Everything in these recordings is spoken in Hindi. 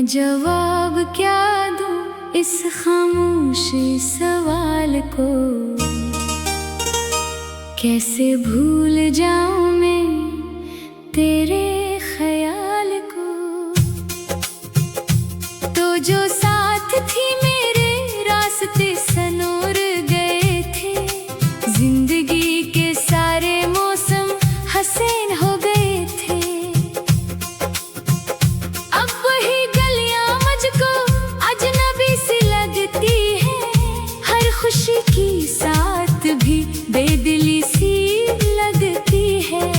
मैं जवाब क्या दूं इस खामोश सवाल को। कैसे भूल जाऊं मैं तेरे ख्याल को। तो जो साथ थी मेरे रास्ते सनोर गए थे। जिंदगी के सारे मौसम हसीन हो गए थे। अब वही गलियां मुझको अजनबी सी लगती है। हर खुशी की साथ भी बेदिली सी लगती है।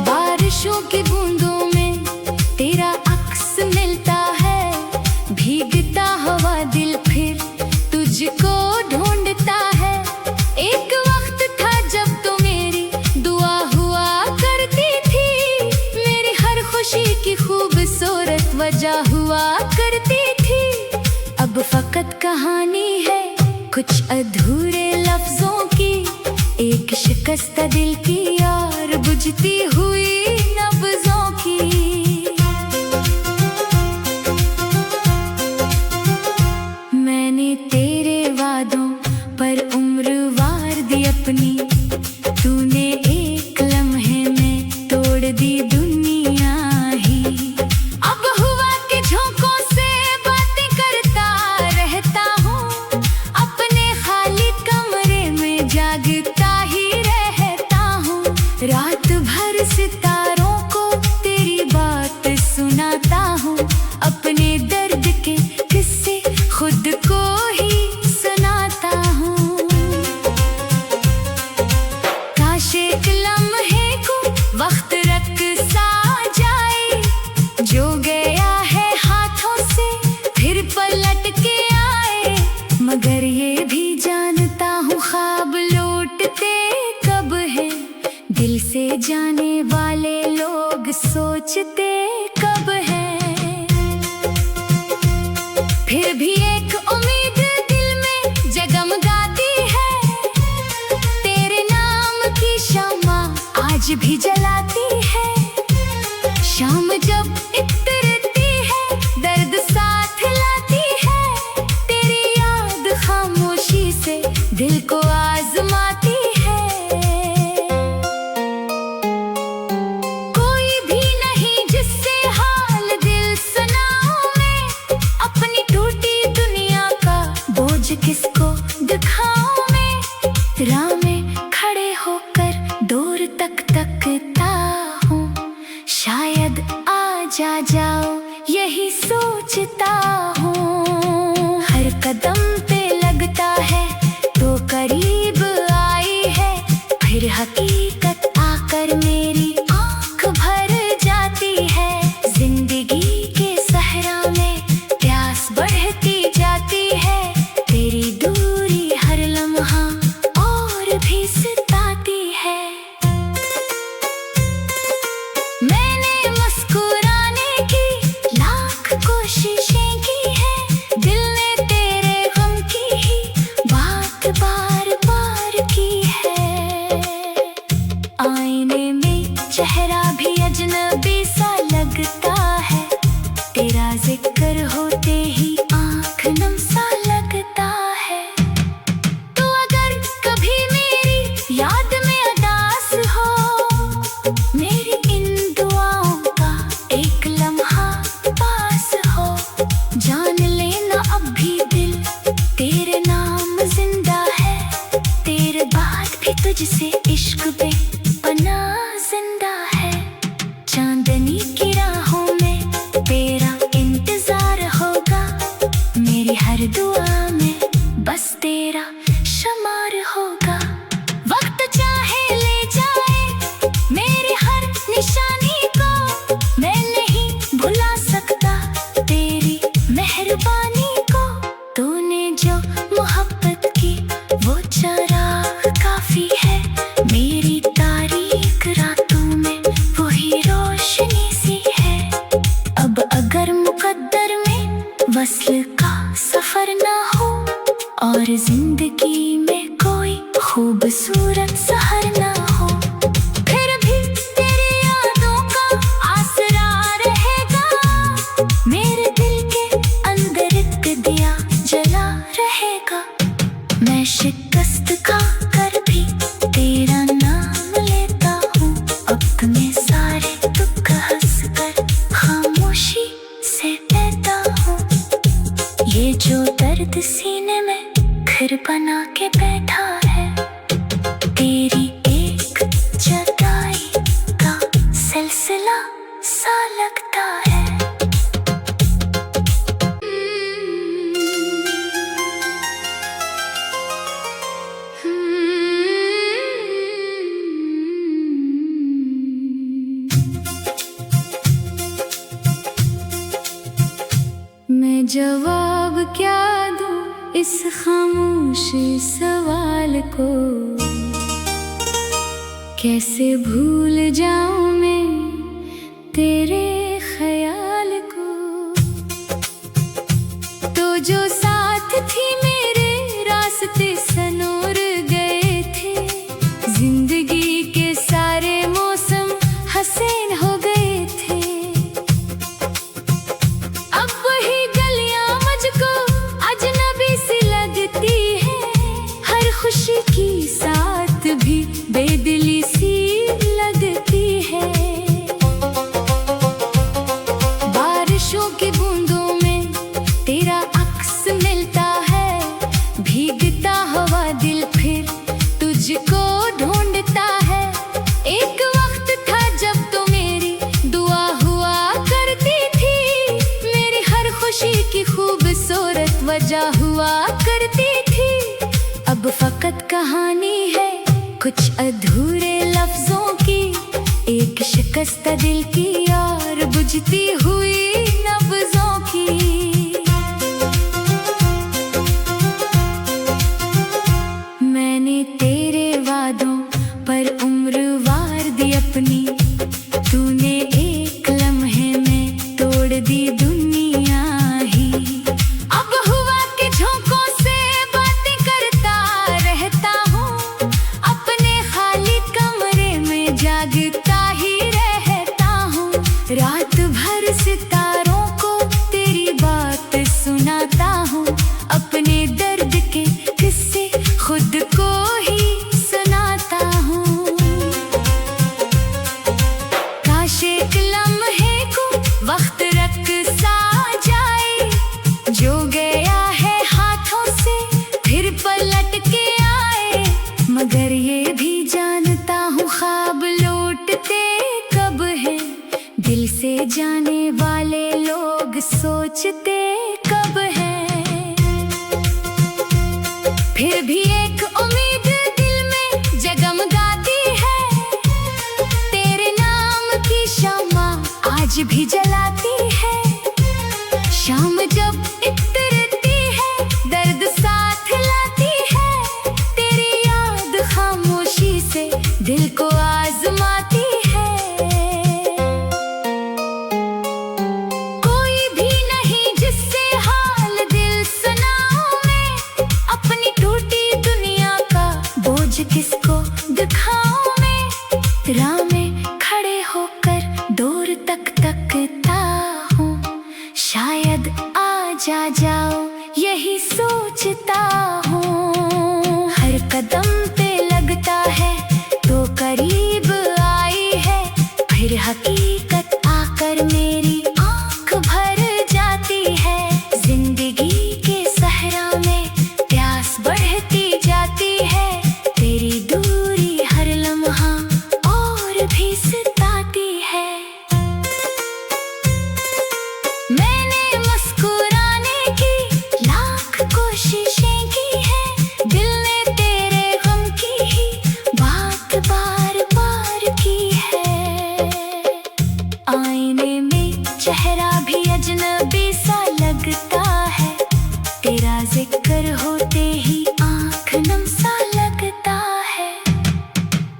बारिशों की बूंदों में तेरा अक्स मिलता है। भीगता हुआ दिल फिर तुझको ढूंढता है। एक वक्त था जब तो मेरी दुआ हुआ करती थी। मेरी हर खुशी की खूबसूरत वजह हुआ करती थी। अब फकत कहानी है कुछ अधूरे लफ्जों की। एक शिकस्ता दिल की और बुझती हुई नब्जों की। मैंने तेरे वादों पर उम्र वार दी अपनी। तूने एक लम्हे में तोड़ दी दुनिया ही। अब हुआ कि झोंकों से बातें करता रहता हूँ। अपने खाली कमरे में जागता ही रहता हूँ। रात भर सितारों को तेरी बात सुनाता हूँ। अपने दर्द के किस्से खुद को ही सुनाता हूँ। काश एक लम्हे को वक्त रख सा जाए। जो गया है हाथों से फिर पलट के आए। मगर ये भी जानता हूँ ख्वाब लौटते कब है। दिल से जाने वाले लोग सोचते कब है। फिर भी एक उम्मीद दिल में जगमगाती है। तेरे नाम की शम्मा आज भी जलाती है। शाम जब इतरती है दर्द साथ लाती है। तेरी याद खामोशी से दिल को आजमाती है। कोई भी नहीं जिससे हाल दिल सुनाऊं मैं। अपनी टूटी दुनिया का बोझ किसको दिखाऊं मैं। राह में खड़े होकर दूर तक तकता हूँ। शायद आज आ जाओ यही सोचता हूँ। हर कदम पे लगता है तो करीब आई है। फिर हकीकत आकर मेरी आंख भर जाती है। जिंदगी के सहरा में प्यास बढ़ती जाती है। तेरी दूरी हर लम्हा और भी सताती है। मैंने मुस्कुराने की लाख कोशिशें की है। दिल ने तेरे गम की ही बात बार बार की है। आईने में चेहरा भी अजनबी सा लगता है। तेरा जिक्र होते ही आँख नम सा लगता है। तो अगर कभी मेरी याद में उदास हो। मेरी इन दुआओं का एक लम्हा पास हो। जान लेना अब भी दिल तेरे नाम जिंदा है। तेरे बाद भी तुझसे इश्क बेपनाह जिंदा है। चांदनी की राहों में तेरा इंतजार होगा। मेरी हर दुआ में बस तेरा शुमार होगा। वक्त चाहे ले जाए मेरी हर निशानी को। मैं नहीं भुला सकता तेरी मेहरबानी को। तूने जो मोहब्बत की वो चराग काफी है। मेरी तारीक रातों में वही रोशनी सी है। अब अगर मुकद्दर में वस्ल का सफर ना हो। और जिंदगी में कोई खूबसूरत सहर ना हो। फिर भी तेरी यादों का आसरा रहे। दर्द सीने में घर बना के बैठा है। तेरी एक जुदाई का सिलसिला सा लगता है। मैं जवाब क्या दूं इस खामोश सवाल को, कैसे भूल जाऊं मैं तेरे ख्याल को। तो जो साथ थी मेरे रास्ते सनोर गए थे, जिंदगी के सारे मौसम हसीन हो गए थे। अब वही गलियां मुझको अजनबी सी लगती है, हर खुशी की साथ भी बेदिली सी लगती है। बारिशों की बूंदों में तेरा अक्स मिलता है, भीगता हुआ दिल फिर तुझको ढूंढता है। एक वक्त था जब तो मेरी दुआ हुआ करती थी, मेरी हर खुशी की खूबसूरत वजह हुआ करती थी। अब फकत कहानी है कुछ अधूरे लफ्जों की, एक शिकस्ता दिल की और बुझती हुई नब्जों की। मैंने तेरे वादों पर उम्र वार दी अपनी, तूने एक लम्हे में तोड़ दी दुनिया ही। अब हुआ के झोंकों से बातें करता रहता हूँ, अपने खाली कमरे में जागता ही रहता हूँ। रात भर सितारों को तेरी बात सुनाता हूँ, अपने दर्द के किस्से खुद को ही सुनाता हूँ। काश एक लम्हे को वक्त रख सा जाए, जो गया है हाथों से फिर पलट के आए। मगर ये भी जानता हूँ ख्वाब लौटते कब है, दिल से जाने वाले लोग सोचते कब है। फिर भी एक उम्मीद दिल में जगमगाती है, तेरे नाम की शम्मा आज भी जलाती है। शाम जब इतरती है दर्द साथ लाती है, तेरी याद खामोशी से दिल को आजमाती है। कोई भी नहीं जिससे हाल दिल सुनाऊं मैं, अपनी टूटी दुनिया का बोझ किसको दिखाऊं मैं। राह में खड़े होकर दूर तक तकता हूँ, शायद आज आ जाओ यही सोचता हूँ। हर कदम पे लगता है तो करीब आई है, फिर हकीकत आकर मेरी आँख भर जाती है। जिंदगी के सहरा में प्यास बढ़ती जाती है, तेरी दूरी हर लम्हा और भी सताती है। मैंने मुस्कुराने की लाख कोशिशें की है, दिल ने तेरे गम की ही बात बार बार की है। आईने में चेहरा भी अजनबी सा लगता है, तेरा जिक्र होते ही आँख नम सा लगता है।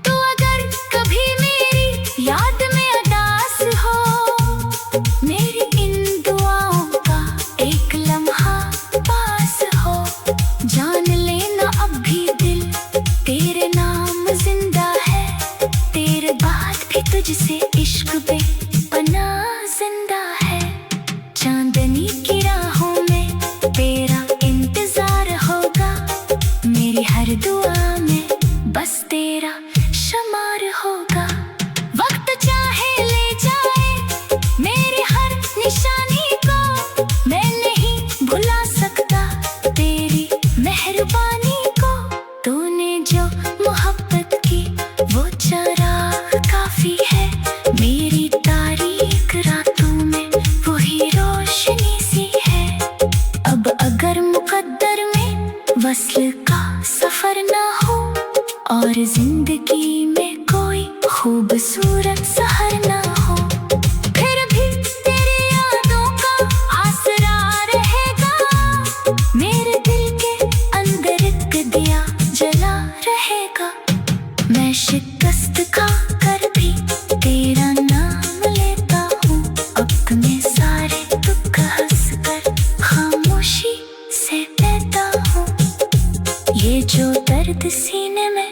तो अगर कभी मेरी याद में उदास हो, मेरी इन दुआओं का एक लम्हा पास हो, जान लेना अब भी दिल तेरे नाम जिंदा है। तेरे बाद भी तुझसे इश्क बेपनाह जिंदा है। चांदनी की राहों में तेरा इंतजार होगा, मेरी हर दुआ में बस तेरा शुमार होगा। वक्त चाहे ले जाए मेरे हर और जिंदगी में कोई खूबसूरत सहर ना हो, फिर भी तेरी यादों का आसरा रहेगा। मेरे दिल के अंदर एक दिया जला रहेगा। मैं शिकस्त खा कर भी तेरा नाम लेता हूँ, अपने सारे दुख हंस कर खामोशी से लेता हूँ। ये जो दर्द सीने में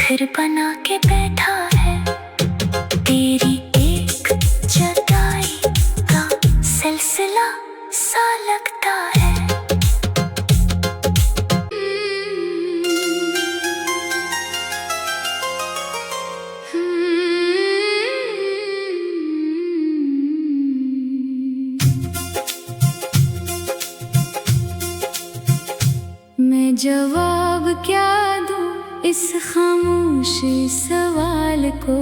घर बना के बैठा है, तेरी एक जुदाई का सिलसिला सा लगता है। मैं जवाब क्या दूं इस खामोश सवाल को,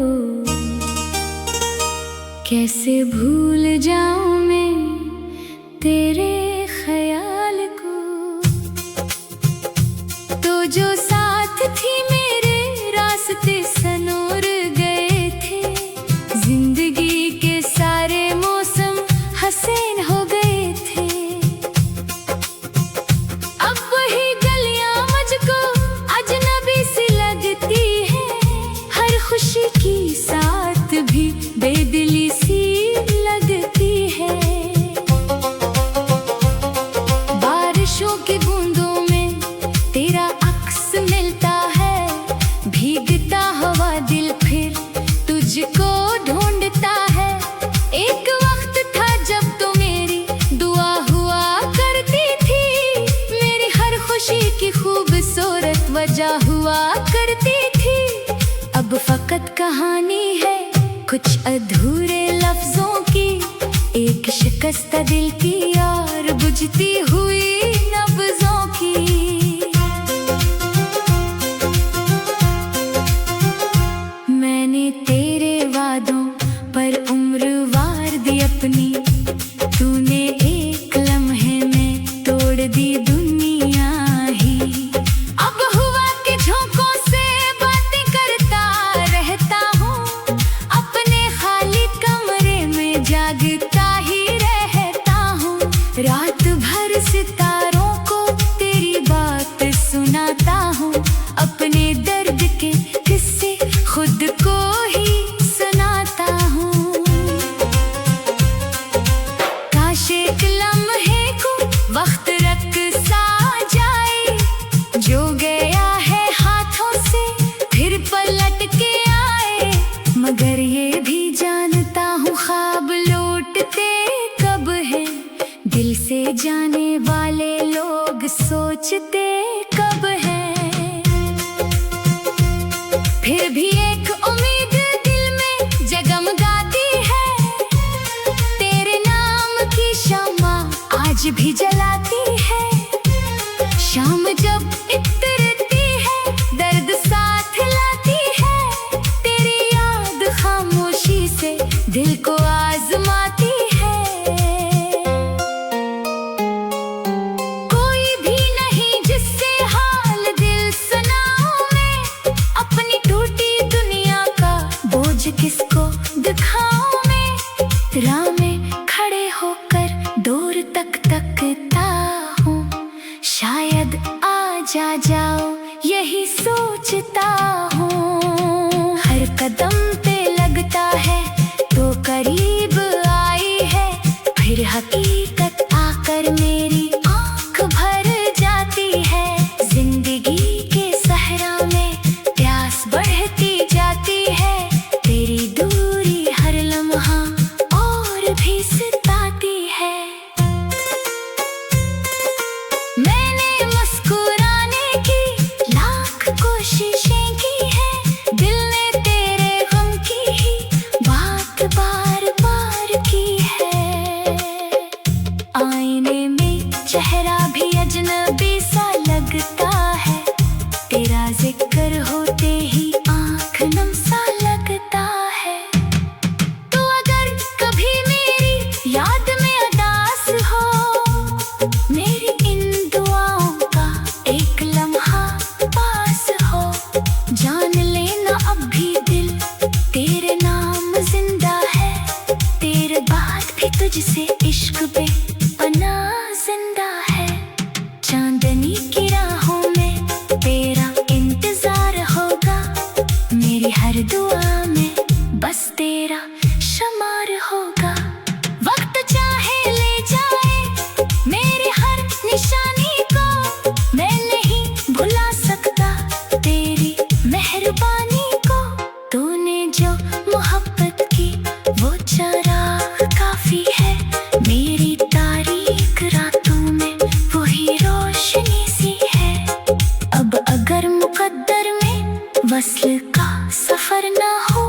कैसे भूल जाऊं मैं तेरे ख्याल को। तो जो साथ थी मेरे रास्ते सनोर गए थे, जिंदगी के सारे मौसम हसीन हो गए थे। अब वही गलियां मुझको अजनबी सी लगती है, हर खुशी की साथ भी बेदिली सी लगती है। बारिशों की बूंदों में तेरा अक्स मिलता है, भीगता हुआ दिल फिर तुझको ढूंढता है। एक वक्त था जब तो मेरी दुआ हुआ करती थी, मेरी हर खुशी की खूबसूरत वजह हुआ करती थी। अब फकत कहानी है कुछ अधूरे लफ्जों की, एक शिकस्ता दिल की और बुझती हुई नब्जों की। मैंने तेरे वादों पर उम्र वार दी अपनी, तूने एक लम्हे में तोड़ दी दुनिया ही। अब हुआ के झोंकों से बातें करता रहता हूँ, अपने खाली कमरे में जागता ही रहता हूँ। रात भर सितारों को तेरी बात सुनाता हूँ, अपने दर्द के किस्से खुद को ही सुनाता हूँ। काश एक लम्हे को वक्त रख सा जाए, जो गया है हाथों से फिर पलट के आए। मगर ये भी जानता हूँ ख्वाब लौटते कब है, दिल से जाने वाले लोग सोचते कब है। फिर भी एक उम्मीद दिल में जगमगाती है, तेरे नाम की शम्मा आज भी जलाती है। शाम जब इतरती है दर्द साथ लाती है, तेरी याद खामोशी से दिल को आजमाती है। कोई भी नहीं जिससे हाल दिल सुनाऊं मैं, अपनी टूटी दुनिया का बोझ किसको दिखाऊं मैं। राह में खड़े होकर दूर तक तकता हूँ, शायद आज आ जाओ यही सोचता हूँ। हर कदम पे लगता है तो करीब आई है, फिर हकीकत आकर मेरी आँख भर जाती है। जिंदगी के सहरा में प्यास बढ़ती जाती है, तेरी दूरी हर लम्हा और भी सताती है। मैंने मुस्कुराने की लाख कोशिशें की है, दिल ने तेरे गम की ही बात बार बार की है। आईने में चेहरा भी अजनबी सा लगता है, तेरा जिक्र होते ही आँख नम सा लगता है। तो अगर कभी मेरी याद में उदास हो, मेरी इन दुआओं का एक लम्हा पास हो, जान इश्क बेपनाह जिंदा है। चांदनी की राहों में तेरा इंतजार होगा, मेरी हर दुआ में बस तेरा शुमार होगा। वक्त चाहे ले जाए मेरे हर निशानी को, मैं नहीं भुला सकता तेरी मेहरबानी को। तूने जो मोहब्बत की वो चराग काफी है, मेरी तारीक रातों में वही रोशनी सी है। अब अगर मुकद्दर में वस्ल का सफर ना हो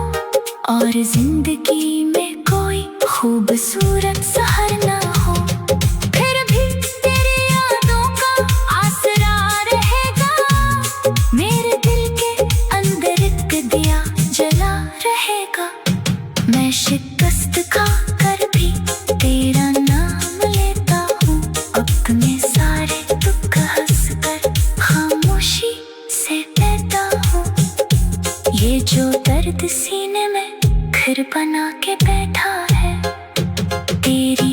और जिंदगी में कोई खूबसूरत सहर ना हो, फिर भी तेरी यादों का आसरा रहेगा, मेरे दिल के अंदर एक दिया जला रहेगा। मैं शिकस्त खा कर भी तेरा नाम लेता हूँ, अपने सारे दुख हंस कर खामोशी से लेता हूँ। ये जो दर्द सीने में घर बना के बैठा है, तेरी